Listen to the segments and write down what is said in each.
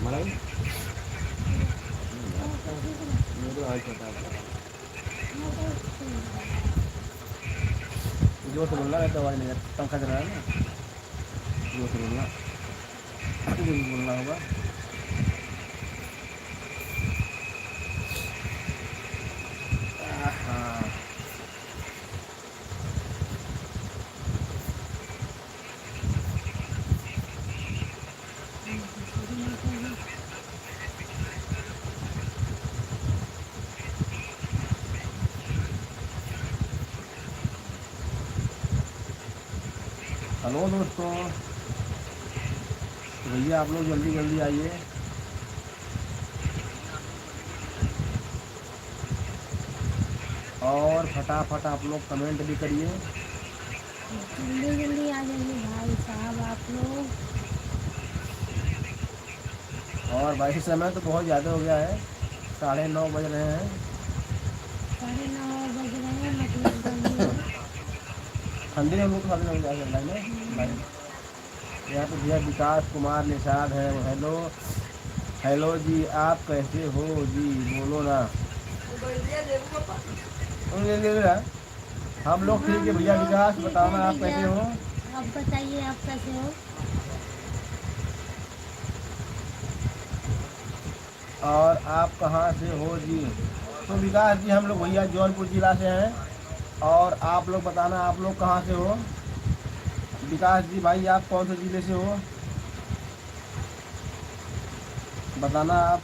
मलाई मेरे भाई छोटा जो से बोलना है तो आवाज नहीं पंखा चल रहा है ना जो से बोलना जो भी बोलना होगा हाँ हेलो दोस्तों तो भैया आप लोग जल्दी जल्दी आइए और फटाफट आप लोग कमेंट भी करिए जल्दी जल्दी आ जाइए भाई साहब आप लोग। और वैसे समय तो बहुत ज़्यादा हो गया है 9:30 बज रहे हैं 9:30 बज रहे हैं मतलब जल्दी है। ठंडी में हम लोग तो खाते नहीं जा लाइन है लाइन यहाँ पे भैया विकास कुमार निषाद है हेलो हेलो जी आप कैसे हो जी बोलो ना हम लोग ठीक है हम भैया लोग विकास ठीक बताओ है ना आप भैया। कैसे हो आप बताइए आप कैसे हो। और आप कहाँ से हो जी तो विकास जी हम लोग भैया जौनपुर जिला से हैं और आप लोग बताना आप लोग कहाँ से हो विकास जी भाई आप कौन से ज़िले से हो बताना आप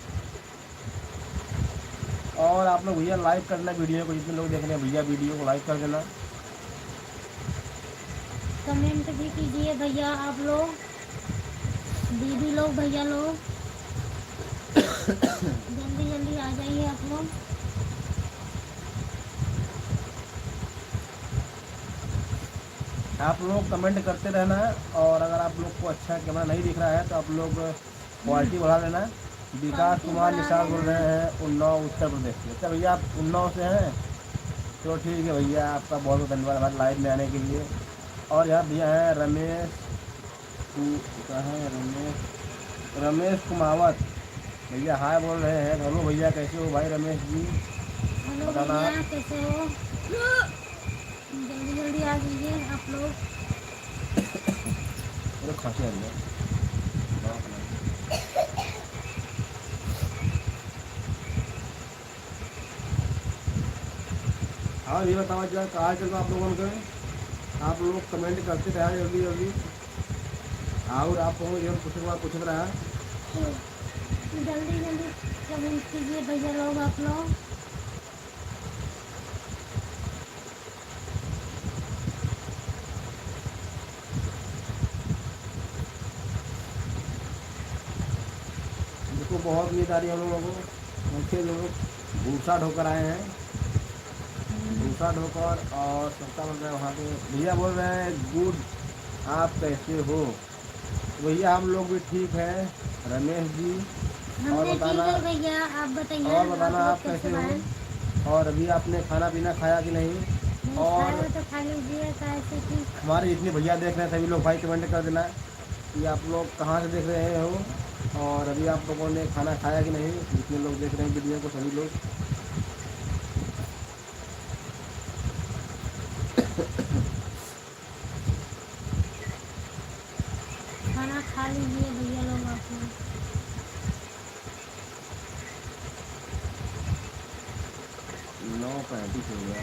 और आप लोग भैया लाइक करना वीडियो को जितने लोग देख रहे हैं भैया वीडियो को लाइक कर देना कमेंट भी कीजिए भैया आप लोग दीदी लोग भैया लोग जल्दी जल्दी आ जाइए आप लोग। आप लोग कमेंट करते रहना और अगर आप लोग को अच्छा कैमरा नहीं दिख रहा है तो आप लोग क्वालिटी बढ़ा लेना विकास क्वालिटी कुमार बढ़ा निषाद बोल लेना। रहे हैं उन्नाव उत्तर प्रदेश से अच्छा भैया आप उन्नाव से हैं तो ठीक है भैया आपका बहुत बहुत धन्यवाद हमारे लाइव में आने के लिए और यहाँ भैया हैं रमेश क्या है रमेश कुमावत भैया हाय बोल रहे हैं हेलो भैया कैसे हो भाई रमेश जी हेलो बताना भैया कैसे हो। जल्दी जल्दी आ जाइए आप लोग। मेरे खांसी आ रही है हाँ ये बताओ जो कहाँ चल रहा आप लोगों के आप लोग कमेंट करते रहे जल्दी जल्दी और आप लोगों को पूछने के बाद पूछ रहा है जल्दी जल्दी कमेंट कीजिए भैया लोग आप लोग। देखो बहुत नींद आ रही है हम लोगों को उनके लोग भूसा ढोकर आए हैं भूसा ढोकर और सबका बोल रहे हैं वहाँ पे भैया बोल रहे हैं गुड आप कैसे हो भैया हम लोग भी ठीक है रमेश जी और हमने ठीक बताना है भैया आप बताइए आप आप लोग कैसे कैसे हैं। हो और अभी आपने खाना पीना खाया कि नहीं नहीं खाया और हो तो खा लीजिए कैसे कि हमारे जितने भैया देख रहे हैं सभी लोग भाई कमेंट कर देना कि आप लोग कहाँ से देख रहे हो और अभी आप लोगों ने खाना खाया कि नहीं जितने लोग देख रहे हैं वीडियो को सभी लोग खाना खा लीजिए भैया लोग आप लोग। 9:35 हो गया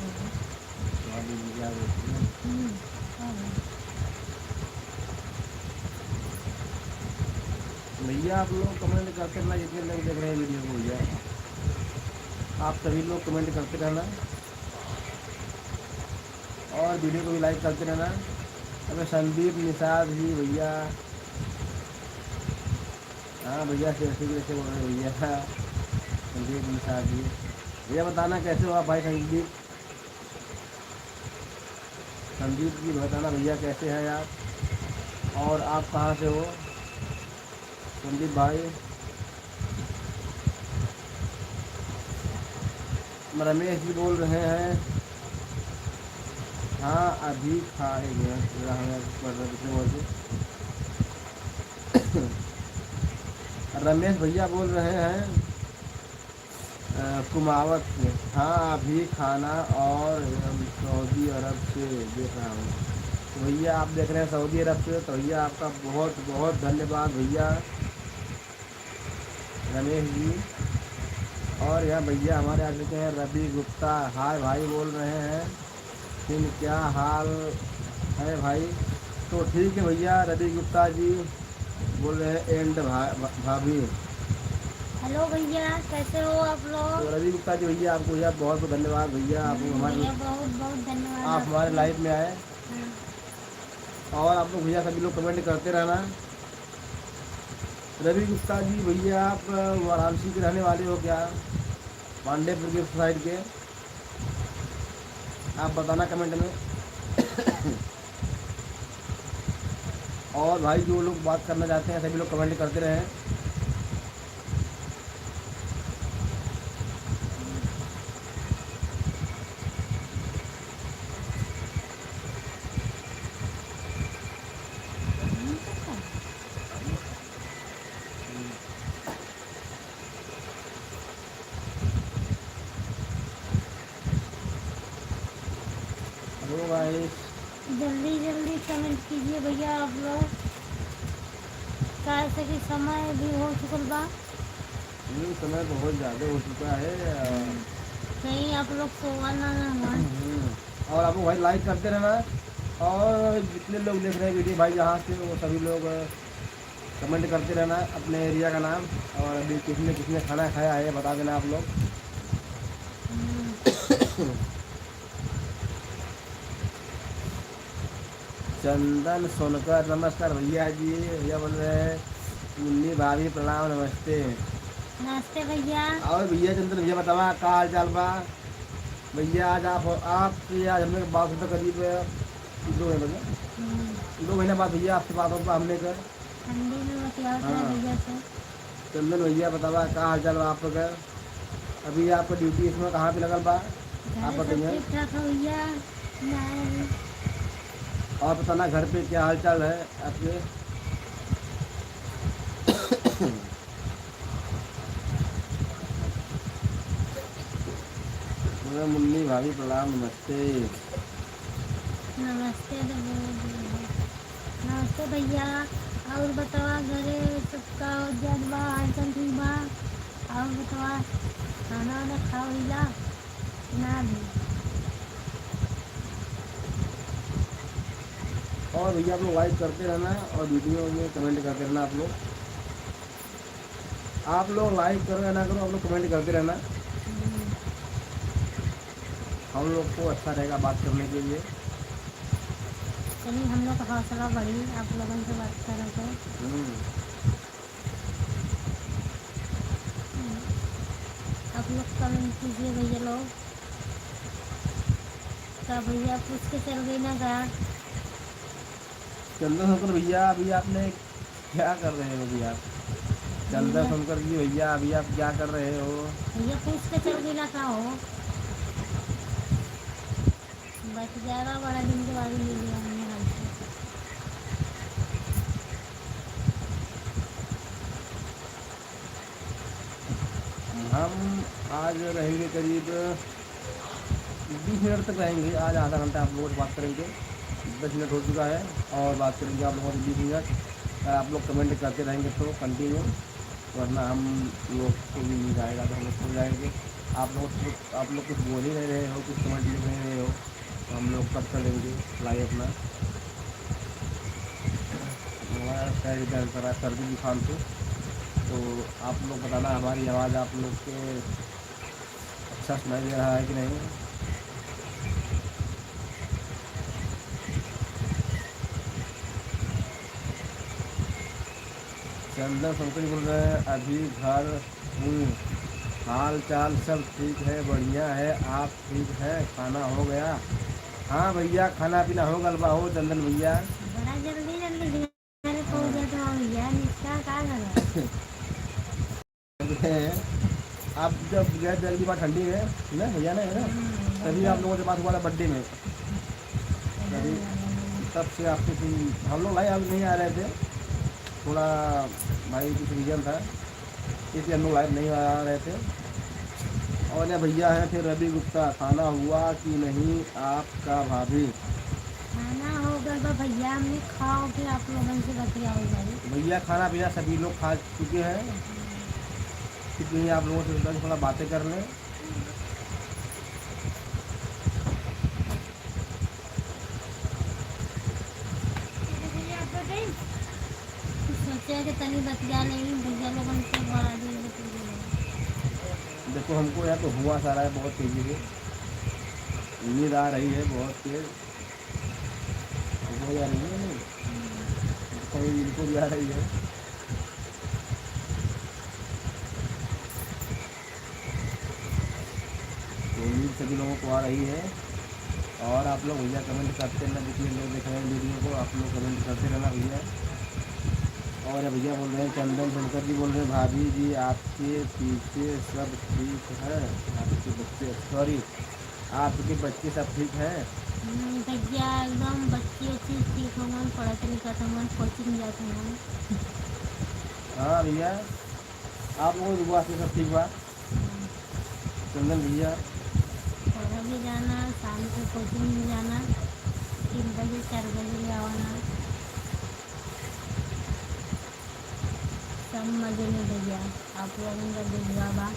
स्वादी क्या बोलती है भैया आप लोग कमेंट करते रहना जितने लोग देख रहे हैं वीडियो को भैया आप सभी लोग कमेंट करते रहना और वीडियो को भी लाइक करते रहना अबे संदीप निषाद जी भैया हाँ भैया कैसे कैसे बोल रहे हैं भैया संदीप निषाद जी भैया बताना कैसे हो आप भाई संदीप जी बताना भैया कैसे हैं आप और आप कहाँ से हो संदीप भाई रमेश जी बोल रहे हैं हाँ अभी खाएंगे हमें रमेश भैया बोल रहे हैं कुमावत से। हाँ अभी खाना और सऊदी अरब से देख रहा हूँ। तो भैया आप देख रहे हैं सऊदी अरब से, तो भैया आपका बहुत बहुत धन्यवाद भैया रमेश जी। और यहाँ भैया हमारे आ चुके हैं रवि गुप्ता, हाय भाई बोल रहे हैं। फिर क्या हाल है भाई? तो ठीक है भैया रवि गुप्ता जी बोल रहे हैं एंड भाभी। हेलो भैया, कैसे हो आप तो लोग? रवि गुप्ता जी भैया आपको भैया बहुत बहुत धन्यवाद भैया, आप हमारे भैया बहुत बहुत धन्यवाद आप हमारे आपको। लाइफ में आए। हाँ। और आप लोग भैया सभी लोग कमेंट करते रहना। रवि गुप्ता जी भैया आप वाराणसी के रहने वाले हो क्या? पांडेपुर के साइड के? आप बताना कमेंट में। और भाई जो लोग बात करना चाहते हैं सभी लोग कमेंट करते रहें। हेलो भाई, जल्दी जल्दी कमेंट कीजिए भैया आप लोग, कैसे कि समय भी हो चुकल बा। समय बहुत ज़्यादा हो चुका है। कहीं आप लोग सोवा ना हमारे। और आप लोग भाई लाइक करते रहना। और जितने लोग देख रहे हैं वीडियो भाई यहाँ से, वो सभी लोग कमेंट करते रहना अपने एरिया का नाम, और अभी किसने खाना खाया है बता देना आप लोग। चंदन सोनकर, नमस्कार भैया जी। भैया बोल रहे हैं मुन्नी भाभी प्रणाम नमस्ते। नमस्ते भैया। और भैया चंदन भैया बतावा का हाल चाल बा? भैया आज आपसे आज हमने बात होता करीब 2 महीना बाद भैया आपसे बात होता हमने कर। ठंडी में बतियाओ था हाँ। भैया से। चंदन भैया बतावा का हाल चाल बा आप लोग? अभी आपका ड्यूटी इसमें कहाँ पे लगल बा आप घर सब बताइए। ठीक ठाक है भैया? नहीं। और बताना घर पे क्या हाल चाल है आपके? मुन्नी भाभी प्रणाम नमस्ते। नमस्ते तो बोल दिया। नमस्ते भैया। और बतावा घरे सबका जन बा, हालचाल ठीक बा? और बतावा खाना वाना खाओ हिला ना भी? और भैया आप लोग लाइक करते रहना और वीडियो में कमेंट करते रहना। आप लोग लाइक करो या ना करो, आप लोग कमेंट करते रहना। हम लोग को अच्छा रहेगा बात करने के लिए। चलिए हम लोग का हौसला बढ़ी आप लोगों से बात करें तो। आप लोग कमेंट कीजिए भैया लोग। क्या भैया पूछ के चल गई ना घर? चंदन शंकर भैया अभी आपने क्या कर रहे हो भैया? चंदन शंकर जी भैया अभी आप क्या कर रहे हो? भैया पूछ के चल गई ना का हो? बस ज़्यादा बड़ा दिन के बाद ही मिल गया हमने हमसे। हम आज रहेंगे करीब 20 मिनट तक रहेंगे। आज आधा घंटा आप लोगों से बात करेंगे। 10 मिनट हो चुका है और बात करेंगे आप लोगों से 20 मिनट। अगर आप लोग कमेंट करते रहेंगे तो कंटिन्यू, वरना हम लोग को भी नहीं जाएगा तो हम लोग सो जाएंगे। आप लोग कुछ बोल ही नहीं रहे हो, कुछ कमेंट लिख नहीं रहे हो, तो हम लोग कट कर लेंगे लाइव अपना। हमारा पैर दर्द कर रहा है सर्दी जुकाम से, तो आप लोग बताना हमारी आवाज़ आप लोग के अच्छा सुनाई दे रहा है कि नहीं। चंदन शंकर बोल रहे हैं अभी घर हूँ, हाल चाल सब ठीक है बढ़िया है। आप ठीक है? खाना हो गया? हाँ भैया खाना पीना हो गल बा हो चंदन भैया। बड़ा जल्दी जल्दी घर पहुँच गया तो भैया निष्ठा का करो। आप जब गए जल्दी बात ठंडी में ना भैया ने है ना, तभी आप लोगों से बात हुआ था बर्थडे में। तब से आपसे हम लोग लाइव अब नहीं आ रहे थे, थोड़ा भाई कुछ रीज़न था इसलिए हम लोग लाइव नहीं आ रहे थे। और ये भैया हैं फिर रवि गुप्ता, खाना हुआ कि नहीं आपका भाभी? खाना हो गया बा भैया, हमने खाओ के आप लोगों से बतियाओ भाई। भैया खाना पीना सभी लोग खा चुके हैं, इसलिए आप लोगों से सोचा कि थोड़ा बातें कर लें। सोचे कि तनी बतिया नहीं भैया लोगों से बड़ा दिन बतिया। देखो हमको यहाँ तो हुआ सारा है बहुत तेज़ी से, नींद आ रही है बहुत तेज़, हो जा रही है नहीं, कभी इनको भी आ रही है। तो नींद सभी लोगों को आ रही है। और आप लोग भैया कमेंट करते रहना, जितने लोग देख रहे हैं वीडियो को आप लोग कमेंट करते रहना भैया। और ये भैया बोल रहे हैं, चंदन शंकर जी बोल रहे हैं, भाभी जी आपके पीछे सब ठीक है? आपके बच्चे, सॉरी आपके बच्चे सब ठीक हैं? भैया एकदम बच्चे अच्छे ठीक होंगे, पढ़ते लिखते होंगे, कोचिंग जाते होंगे। हाँ भैया, आप लोगों की दुआ से सब ठीक बा। चंदन भैया पढ़ा भी जाना, शाम को कोचिंग भी जाना, 3 बजे 4 बजे भी आना, सब मजे में भैया। आप लोगों का दुआ बा।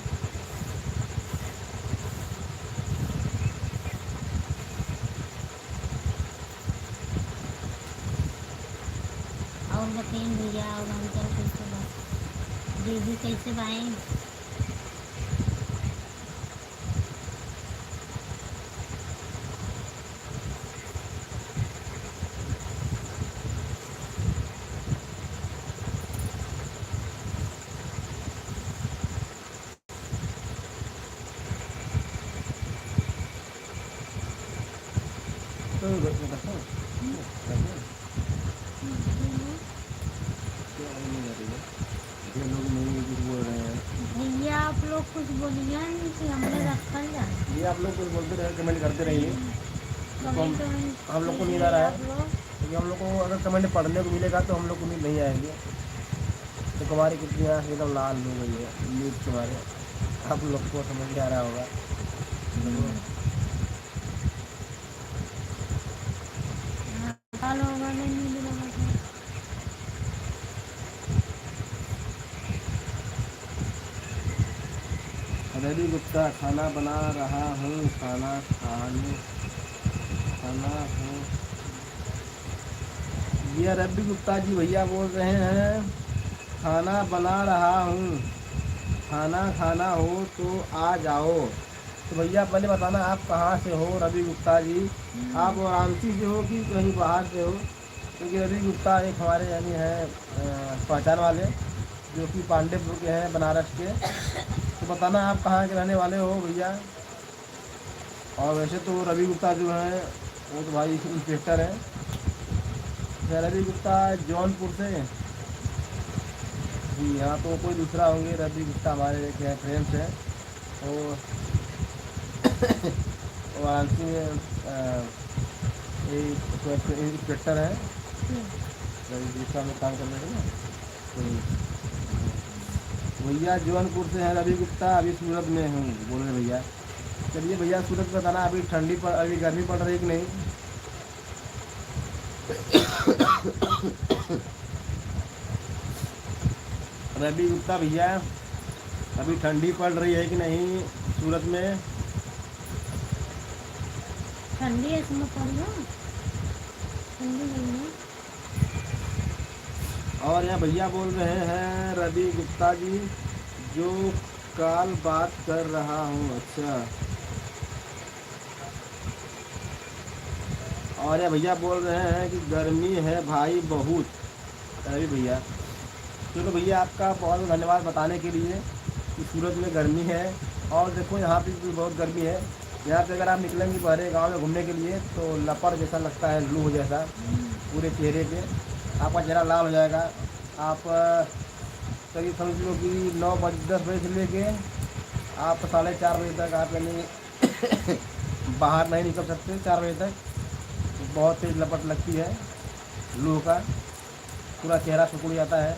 और बताइए भैया, और अंकल कैसे बा, दीदी कैसे बाएँ? तो रखो ये लोग नहीं कुछ बोल रहे हैं। भैया आप लोग कुछ बोलिए नहीं कि हमने रखल जाए। ये आप लोग कुछ बोलते रहे, कमेंट करते रहिए। कमेंट हम लोग को नींद आ रहा है, आप लोग क्योंकि हम लोग को अगर कमेंट पढ़ने को मिलेगा तो हम लोग को नींद नहीं आएंगे। तो हमारी कितनी आँख एकदम लाल हो गई है नींद के मारे, आप लोग को समझ में आ रहा होगा। लाल होगा नहीं, नींद होगा तो। रवि गुप्ता, खाना बना रहा हूँ, खाना हूँ। ये रवि गुप्ता जी भैया बोल रहे हैं, खाना बना रहा हूँ, खाना खाना हो तो आ जाओ। तो भैया पहले बताना आप कहाँ से हो रवि गुप्ता जी? आप वाराणसी से हो कि कहीं बाहर से हो? क्योंकि रवि गुप्ता एक हमारे यानी हैं पहचान वाले, जो कि पांडेपुर के हैं, बनारस के। तो बताना आप कहाँ के रहने वाले हो भैया। और वैसे तो रवि गुप्ता जो हैं वो तो भाई इंस्पेक्टर हैं। रवि गुप्ता जौनपुर से जी, यहाँ तो कोई दूसरा होंगे। रवि गुप्ता हमारे एक फ्रेंड्स हैं, तो वाराणसी में इंस्पेक्टर हैं, रवि गुप्ता में काम करने के ना। तो भैया जौनपुर से हैं रवि गुप्ता, अभी सूरत में हूँ बोल रहे भैया। चलिए भैया सूरत में बताना अभी ठंडी पर, अभी गर्मी पड़ रही है कि नहीं? रवि गुप्ता भैया अभी ठंडी पड़ रही है कि नहीं सूरत में? ठंडी है इसमें पड़ लो, ठंडी नहीं है। और यहाँ भैया बोल रहे हैं, रवि गुप्ता जी जो कल बात कर रहा हूँ। अच्छा, और ये भैया बोल रहे हैं कि गर्मी है भाई बहुत। रवि भैया चलो भैया आपका बहुत बहुत धन्यवाद बताने के लिए कि सूरत में गर्मी है। और देखो यहाँ पे भी बहुत गर्मी है। यहाँ पे अगर आप निकलेंगे बहरे गांव में घूमने के लिए तो लपड़ जैसा लगता है, लू जैसा पूरे चेहरे पे, आपका चेहरा लाल हो जाएगा। आप करीब समझ लो कि 10 बजे से लेके आप 4:30 बजे तक आप यानी बाहर नहीं निकल सकते। 4 बजे तक बहुत तेज लपट लगती है लू का, पूरा चेहरा सिकुड़ जाता है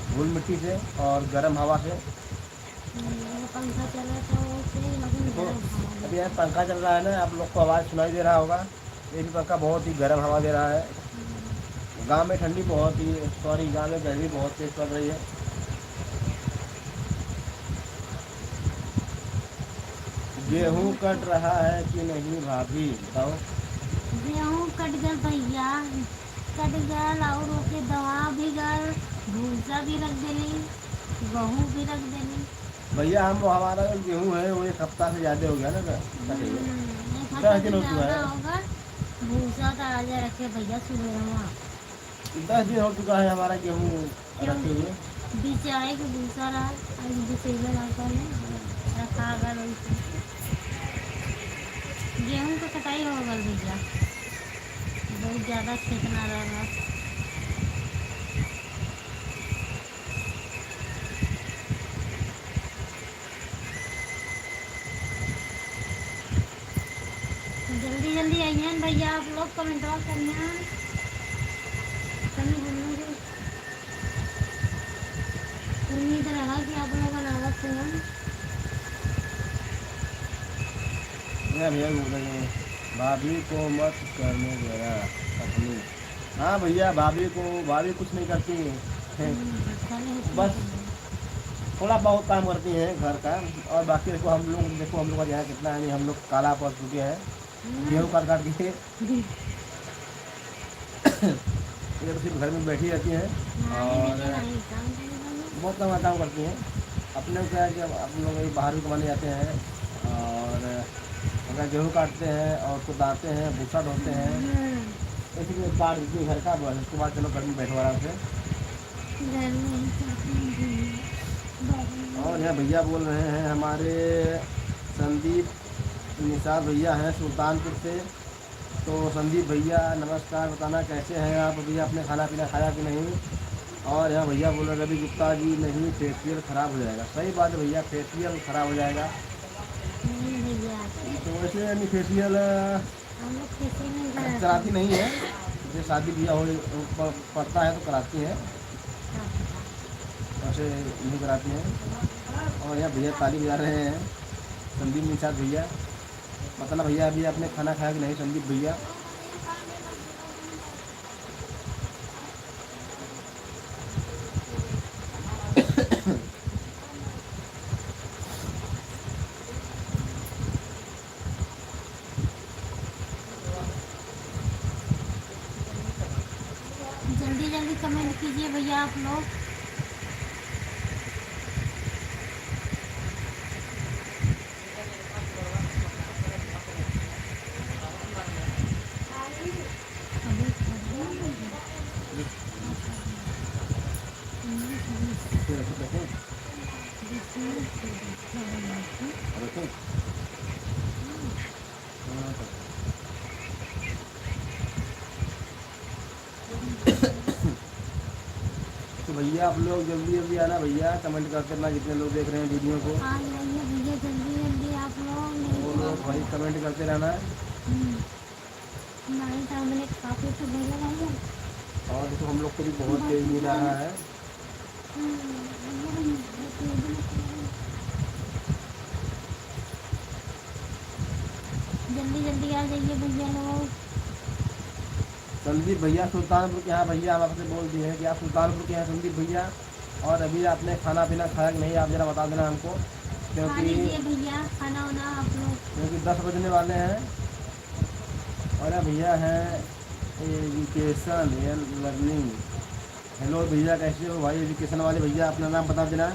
धूल मिट्टी से और गर्म हवा से। ये पंखा चला तो उससे लेकिन देखो गर्म हवा अभी देता यहाँ है। पंखा चल रहा है ना, आप लोग को आवाज़ सुनाई दे रहा होगा। ये भी पंखा बहुत ही गर्म हवा दे रहा है। गांव में ठंडी बहुत ही, सॉरी गांव में गर्मी बहुत तेज पड़ रही है। गेहूं कट रहा है कि नहीं भाभी बताओ। गेहूँ कट गल भैया, कट गल और ओके दवा भी गल, भूसा भी रख देली, गहूँ भी रख देली। भैया हम हमारा जो गेहूं है वो एक हफ्ता से ज़्यादा हो गया ना कटे हुए। एक 10 हफ्ता दिन से हो चुका ज़्यादा है, होगा। भूसा तो आज रखे भैया सुबह वहाँ 10 दिन हो चुका है हमारा गेहूं क्यों रखे हुए। बिचाए के भूसा रहा आज बिचेगा रहता है रखा गल वैसे। गेहूँ का कटाई हो गल भैया, बहुत ज़्यादा खेत ना रहा। जल्दी जल्दी आइए भैया आप लोग, कमेंट करना कहीं हम लोग उम्मीद रहा कि आप लोग बनावत हों। भैया भैया बोल रहे हैं भाभी को मत करने देना अपनी। हाँ भैया भाभी कुछ नहीं करती हैं, बस थोड़ा बहुत काम करती हैं घर का। और बाकी देखो हम लोग का यहाँ कितना है, हम लोग काला पड़ चुके हैं गेहूँ काट काट के। ये तो सिर्फ घर में बैठी रहती हैं और बहुत लंबा काम करती हैं। अपने को क्या है कि आप लोग ये बाहर भी कमाने जाते हैं और अगर गेहूँ काटते हैं और उसको दाते हैं, भूसा ढोते हैं, ऐसे में काट देती है घर का, बस उसके बाद चलो घर में बैठो आराम से। और यहाँ भैया बोल रहे हैं हमारे संदीप निसार भैया हैं सुल्तानपुर से। तो संदीप भैया नमस्कार, बताना कैसे हैं आप, भैया आपने खाना पीना खाया कि नहीं। और यहाँ भैया बोल रहे रवि गुप्ता जी नहीं फेशियल ख़राब हो जाएगा। सही बात है भैया, फेशियल ख़राब हो जाएगा। तो वैसे यानी फेशियल कराती नहीं है, जैसे शादी ब्याह हो पड़ता है तो कराती है, वैसे नहीं कराती हैं। और यहाँ भैया ताली बजा रहे हैं संदीप निसार भैया। बताना भैया अभी आपने खाना खाया कि नहीं संदीप भैया। जल्दी जल्दी कमेंट कीजिए भैया आप लोग। तो भैया आप लोग जल्दी जल्दी आना भैया, कमेंट करते रहना जितने लोग देख रहे हैं वीडियो को। आ जाइए भैया जल्दी जल्दी आप लोग, नहीं वो तो लोग भाई कमेंट करते रहना। नहीं तो हमने काफ़ी तो भैया भैया। और देखो हम लोग को भी बहुत तेज मिल रहा है। जल्दी जल्दी आ जाइए भैया लोग। संदीप भैया सुल्तानपुर के यहाँ, भैया हम आपसे बोल दिए हैं कि आप सुल्तानपुर के हैं संदीप भैया। और अभी आपने खाना पीना खाया कि नहीं, आप ज़रा बता देना हमको, खा क्योंकि लीजिए भैया खाना वाना आप लोग। 10 बजने वाले हैं। और भैया हैं एजुकेशन एंड लर्निंग। हेलो भैया कैसे हो भाई एजुकेशन वाले भैया, अपना नाम बता देना।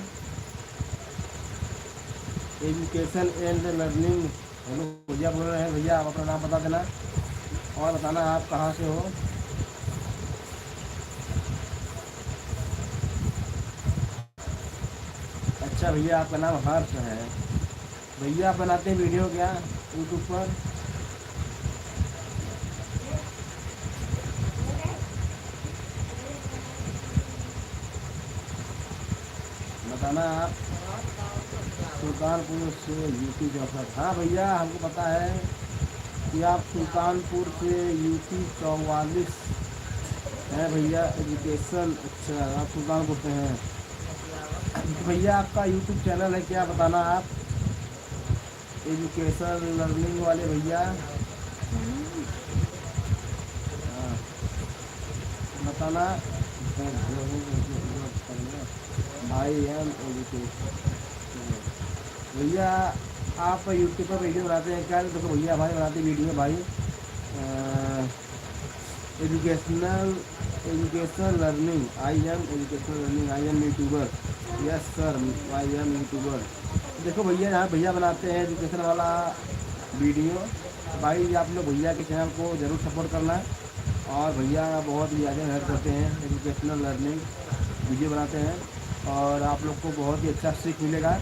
एजुकेशन एंड लर्निंग हेलो भैया बोल रहे हैं, भैया आप अपना नाम बता देना और बताना आप कहाँ से हो। अच्छा भैया आपका नाम हर्ष है। भैया आप बनाते हैं वीडियो क्या यूट्यूब पर? बताना आप। सुल्तानपुर से यूपी जॉफर, हाँ भैया हमको पता है कि आप सुल्तानपुर से यूपी 44 हैं भैया एजुकेशन। अच्छा, आप सुल्तानपुर से हैं। तो भैया आपका यूट्यूब चैनल है क्या, बताना आप। एजुकेशन लर्निंग वाले भैया, हाँ, बताना। आई एम एजुकेशन भैया, आप यूट्यूब पर वीडियो बनाते हैं क्या? देखो भैया, हमारे बनाते वीडियो भाई educational education learning. I am educational learning, I am YouTuber. Yes sir, I am YouTuber. देखो भैया, यहाँ भैया बनाते हैं एजुकेशन वाला वीडियो। भाई आप लोग भैया के चैनल को ज़रूर सपोर्ट करना है। और भैया बहुत ही ज़्यादा हेल्प करते हैं, एजुकेशनल लर्निंग वीडियो बनाते हैं और आप लोग को बहुत ही अच्छा सीख मिलेगा।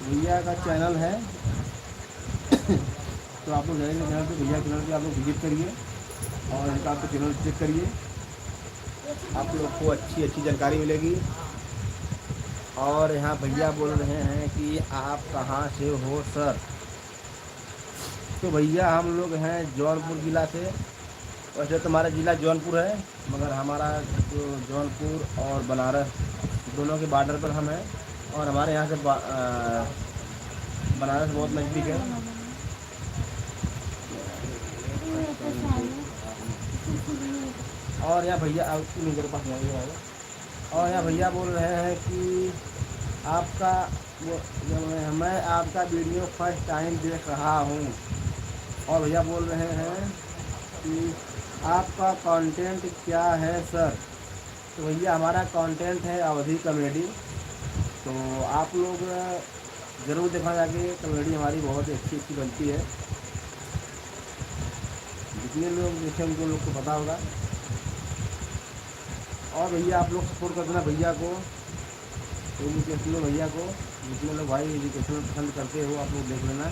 भैया का चैनल है तो आप लोग जाएंगे चैनल पे, भैया चैनल पे आप लोग विजिट करिए और इनका आपको चैनल चेक करिए, आप लोग को अच्छी अच्छी जानकारी मिलेगी। और यहाँ भैया बोल रहे हैं कि आप कहाँ से हो सर? तो भैया हम लोग हैं जौनपुर ज़िला से। वैसे तो हमारा ज़िला जौनपुर है, मगर हमारा जो जौनपुर और बनारस दोनों के बॉर्डर पर हम हैं। और हमारे यहाँ से बनारस बहुत नज़दीक है। और यहाँ भैया मेरे पास नहीं है। और यहाँ भैया बोल रहे हैं कि आपका मैं आपका वीडियो फर्स्ट टाइम देख रहा हूँ। और भैया बोल रहे हैं कि आपका कंटेंट क्या है सर? तो भैया हमारा कंटेंट है अवधी कॉमेडी, तो आप लोग ज़रूर देखना जाके। कॉमेडी हमारी बहुत अच्छी अच्छी बनती है, जितने लोग देखें उनको लोग को पता होगा। और भैया आप लोग सपोर्ट कर देना भैया को, एजुकेशनल भैया को। जितने लोग भाई एजुकेशनल पसंद करते हो आप लोग देख लेना।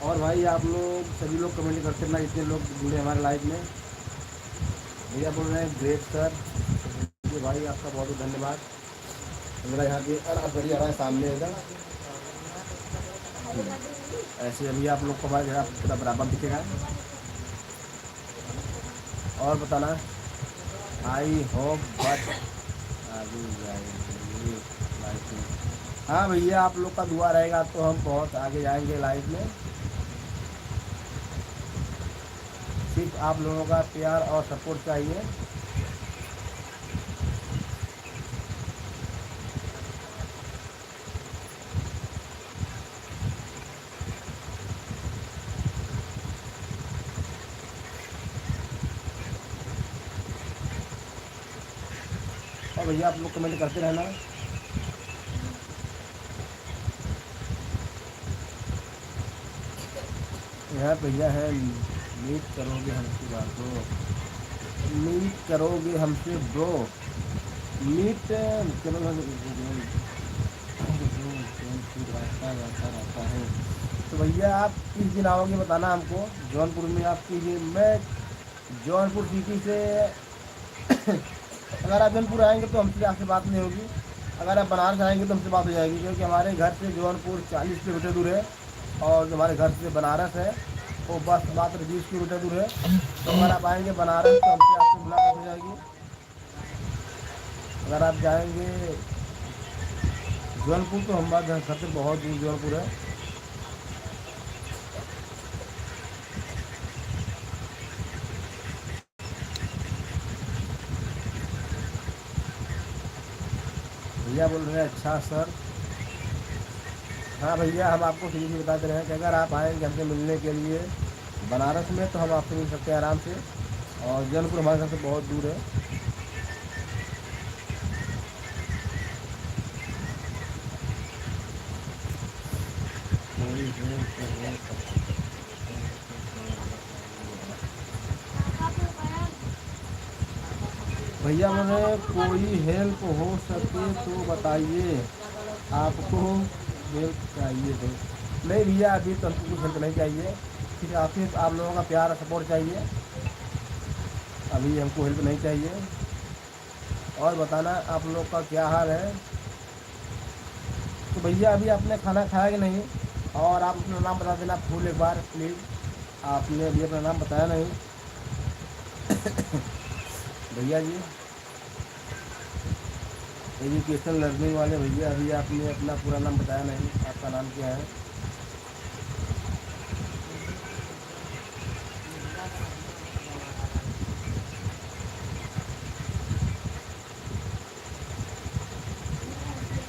और भाई आप लोग सभी लोग कमेंट करते रहना, जितने लोग जुड़े हमारे लाइव में। भैया बोल रहे हैं ग्रेट सर, तो भाई आपका बहुत बहुत धन्यवाद। मेरा यहाँ पे आप बढ़िया रहा है सामने इधर ऐसे अभी आप लोग को हमारे जगह पूरा बराबर दिखेगा। और बताना, आई होप बट आगे जाएंगे लाइफ में। हाँ भैया, आप लोग का दुआ रहेगा तो हम बहुत आगे जाएंगे लाइफ में। सिर्फ आप लोगों का प्यार और सपोर्ट चाहिए। और भैया आप लोग कमेंट करते रहना। यहाँ भैया है, मीट करोगे हमसे बात हो, मीट करोगे हमसे ब्रो, मीट चलो रास्ता जाता रहता है। तो भैया आप किस दिन आओगे बताना हमको। जौनपुर में आप कीजिए, मैं जौनपुर सिटी से अगर आप जौनपुर आएंगे तो हमसे आपसे बात नहीं होगी। अगर आप बनारस आएंगे तो हमसे बात हो जाएगी, क्योंकि हमारे घर से जौनपुर 40 किलोमीटर दूर है और जो हमारे घर से बनारस है वो बस मात्र 20 किलोमीटर दूर है। तो अगर आप आएंगे बनारस तो हमसे आपसे मुलाकात हो जाएगी। अगर आप जाएंगे जौनपुर तो हमारे घर से बहुत दूर जौनपुर है। भैया बोल रहे हैं अच्छा सर। हाँ भैया, हम आपको सीधी बताते रहे हैं कि अगर आप आएंगे हमसे मिलने के लिए बनारस में तो हम आपसे मिल सकते हैं आराम से। और जौनपुर हमारे घर से बहुत दूर है। भैया मुझे कोई हेल्प हो सके तो बताइए, आपको हेल्प चाहिए तो। नहीं भैया, अभी तो हमको कुछ हेल्प नहीं चाहिए, ठीक है। सिर्फ आप लोगों का प्यार और सपोर्ट चाहिए, अभी हमको हेल्प नहीं चाहिए। और बताना आप लोग का क्या हाल है। तो भैया अभी आपने खाना खाया कि नहीं? और आप अपना नाम बता देना फुल एक बार प्लीज़। आपने अभी अपना नाम बताया नहीं भैया जी, एजुकेशन लर्निंग वाले भैया, अभी आपने अपना पूरा नाम बताया नहीं, आपका नाम क्या है?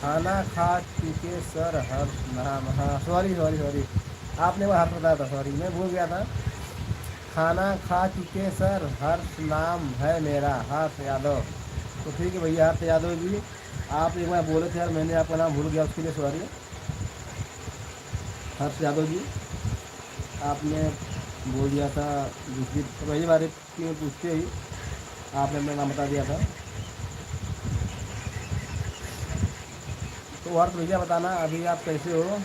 खाना खा चुके सर हर्ष नाम, हाँ सॉरी सॉरी सॉरी, आपने वो हर्ष बताया था, सॉरी मैं भूल गया था। खाना खा चुके सर हर्ष नाम है मेरा, हर्ष यादव। तो ठीक है भैया, हर्ष यादव जी, आप एक बार बोले थे यार, मैंने आपका नाम भूल गया, उसके लिए सॉरी। हर्ष यादव जी, आपने बोल दिया था दूसरी, तो पहली बार की पूछते ही आपने अपना नाम बता दिया था। तो हर्ष भैया बताना अभी आप कैसे हो?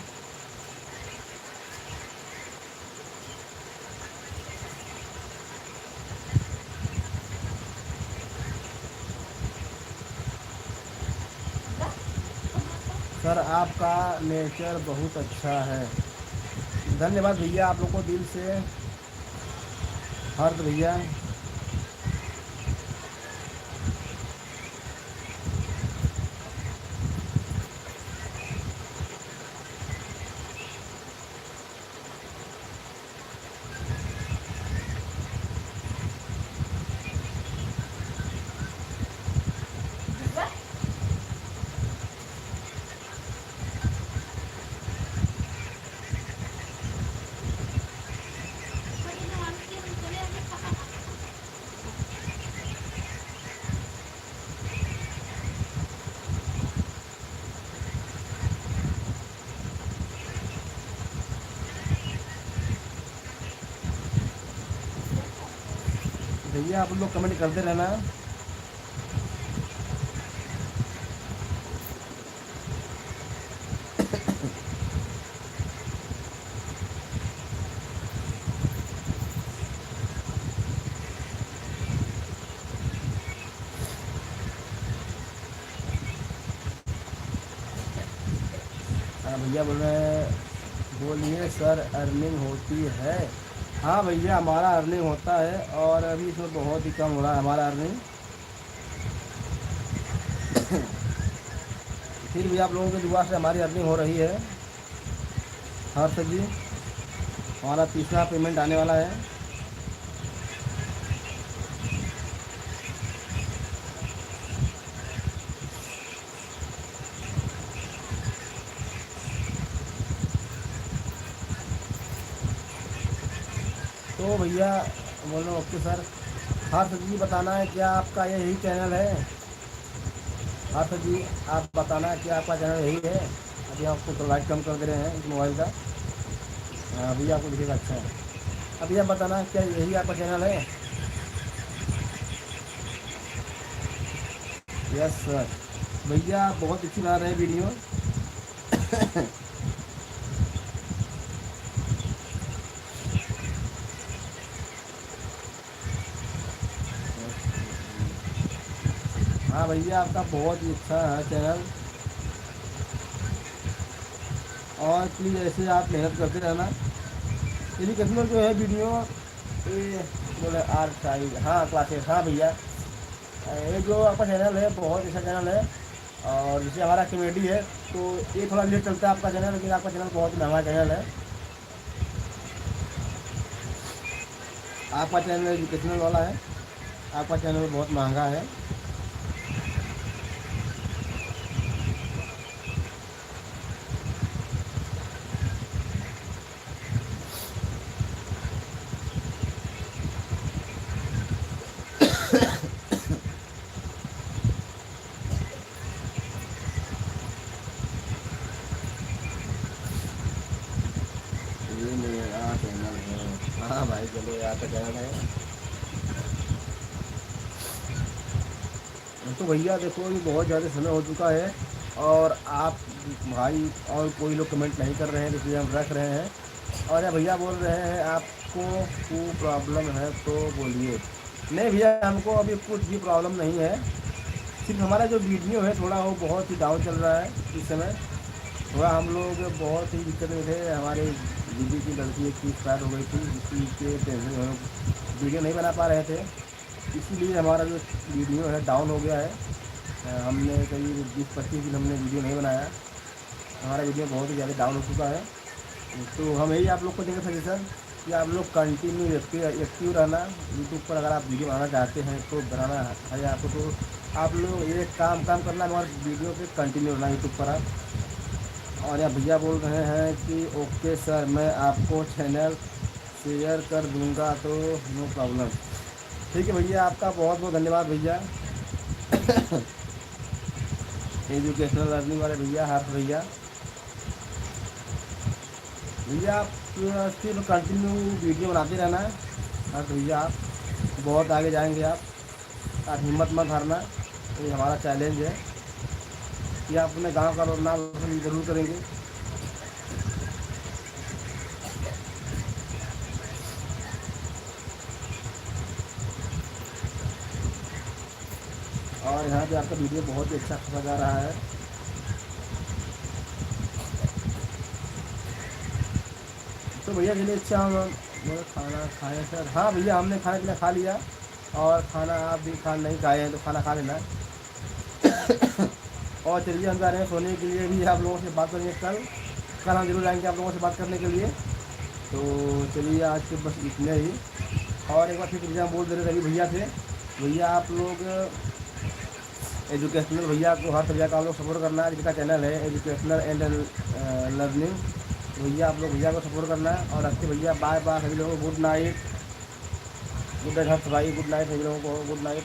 सर आपका नेचर बहुत अच्छा है। धन्यवाद भैया आप लोग को दिल से, हर्ष भैया। भैया आप लोग कमेंट करते रहना। हाँ भैया बोल रहे हैं, बोलिए सर अर्निंग होती है? हाँ भैया हमारा अर्निंग होता है, और अभी इसमें बहुत ही कम हो रहा है हमारा अर्निंग। फिर भी आप लोगों की दुआ से हमारी अर्निंग हो रही है। हर्ष जी, हमारा तीसरा पेमेंट आने वाला है। तो भैया बोलो ओके सर। हर्ष जी बताना है क्या आपका यही चैनल है? हर्ष जी आप बताना है क्या आपका चैनल यही है? अभी आपको तो लाइट कम कर दे रहे हैं इस मोबाइल का। अभी आपको दिखेगा अच्छा है। अभी आप बताना क्या यही आपका चैनल है? Yes sir. भैया आप बहुत अच्छी बना रहे हैं वीडियो। हाँ भैया आपका बहुत ही अच्छा है चैनल, और प्लीज़ ऐसे आप मेहनत करते रहना। एजुकेशनल जो है वीडियो, ये बोले आर साइज, हाँ क्लासेस, हाँ भैया ये जो आपका चैनल है बहुत अच्छा चैनल है। और जैसे हमारा कॉमेडी है तो ये थोड़ा लेट चलता है आपका चैनल, लेकिन आपका चैनल बहुत ही महंगा चैनल है। आपका चैनल एजुकेशनल वाला है, आपका चैनल बहुत महंगा है। ये मेरा चैनल है, हाँ भाई चलो ये आपका चैनल है। तो भैया देखो ये बहुत ज़्यादा समय हो चुका है, और आप भाई और कोई लोग कमेंट नहीं कर रहे हैं, इसलिए हम रख रहे हैं। और या भैया बोल रहे हैं आपको कोई प्रॉब्लम है तो बोलिए। नहीं भैया हमको अभी कुछ भी प्रॉब्लम नहीं है, सिर्फ हमारा जो वीडियो है थोड़ा वो बहुत ही डाउन चल रहा है इस समय। थोड़ा हम लोग बहुत ही दिक्कत में थे, हमारे दीदी की लड़की एक की एक्सपायर हो गई थी, जिसकी के टेंशन में हम लोग वीडियो नहीं बना पा रहे थे, इसीलिए हमारा जो वीडियो है डाउन हो गया है। हमने करीब 20-25 दिन हमने वीडियो नहीं बनाया, हमारा वीडियो बहुत ही ज़्यादा डाउन हो चुका है। तो हम यही आप लोग को देंगे सजेशन कि आप लोग कंटिन्यू एक्टिव रहना यूट्यूब पर। अगर आप वीडियो बनाना चाहते हैं तो बनाना है आपको, तो आप लोग ये काम करना, हमारे वीडियो पे कंटिन्यू रहना यूट्यूब पर आप। और यहाँ भैया बोल रहे हैं कि ओके सर, मैं आपको चैनल शेयर कर दूंगा, तो नो प्रॉब्लम। ठीक है भैया, आपका बहुत बहुत धन्यवाद भैया। एजुकेशनल लर्निंग वाले भैया, हर्ष भैया। भैया आप सिर्फ कंटिन्यू वीडियो बनाते रहना है हर्ष भैया, आप बहुत आगे जाएंगे आप हिम्मत मत हारना। ये हमारा चैलेंज है कि आप अपने गांव का नाम रोशन जरूर करेंगे। और यहाँ पे आपका वीडियो बहुत ही अच्छा खासा जा रहा है। तो भैया चलिए, अच्छा हम खाना खाएँ सर? हाँ भैया, हमने खाना पीना खा लिया, और खाना आप भी नहीं खाए हैं तो खाना खा लेना। और चलिए, हम जा रहे हैं सोने के लिए। भी आप लोगों से बात करेंगे कल हम जरूर आएंगे आप लोगों से बात करने के लिए। तो चलिए, आज के बस इतने ही। और एक बार फिर भैया बोल दे रहे रवि भैया से, भैया आप लोग एजुकेशनल भैया को, हर भैया का आप लोग सपोर्ट करना है, जिसका चैनल है एजुकेशनल एंड लर्निंग। भैया आप लोग भैया को सपोर्ट करना है। और रखते भैया, बाय बाय सभी लोगों को, गुड नाइट। गुड नाइट हर्ष भाई, गुड नाइट सभी लोगों को, गुड नाइट।